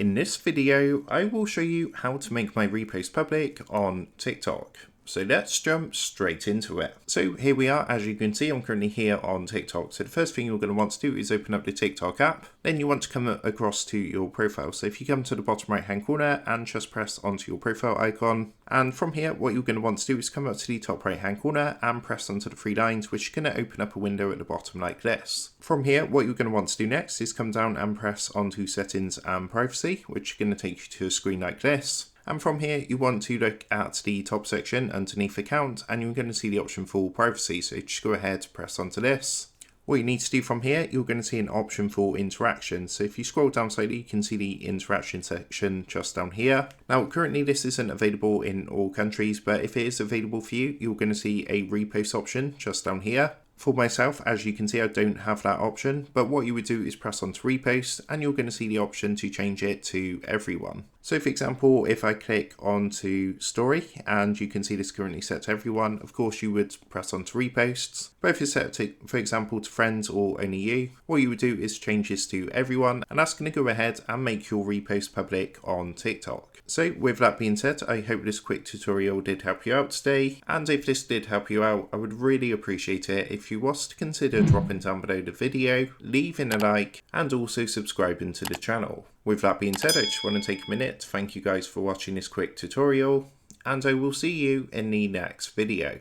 In this video, I will show you how to make my repost public on TikTok. So let's jump straight into it. So here we are. As you can see, I'm currently here on TikTok. So the first thing you're going to want to do is open up the TikTok app. Then you want to come across to your profile. So if you come to the bottom right hand corner and just press onto your profile icon. And from here, what you're going to want to do is come up to the top right hand corner and press onto the three lines, which are going to open up a window at the bottom like this. From here, what you're going to want to do next is come down and press onto settings and privacy, which is going to take you to a screen like this. And from here, you want to look at the top section underneath account, and you're going to see the option for privacy. So just go ahead, press onto this. What you need to do from here, you're going to see an option for interaction. So if you scroll down slightly, you can see the interaction section just down here. Now, currently this isn't available in all countries, but if it is available for you, you're going to see a repost option just down here. For myself, as you can see, I don't have that option, but what you would do is press onto repost and you're going to see the option to change it to everyone. So for example, if I click onto story, and you can see this currently set to everyone, of course you would press onto reposts. But if it's set to, for example, to friends or only you, what you would do is change this to everyone, and that's going to go ahead and make your repost public on TikTok. So with that being said, I hope this quick tutorial did help you out today. And if this did help you out, I would really appreciate it if you was to consider dropping down below the video, leaving a like, and also subscribing to the channel. With that being said, I just want to take a minute to thank you guys for watching this quick tutorial, and I will see you in the next video.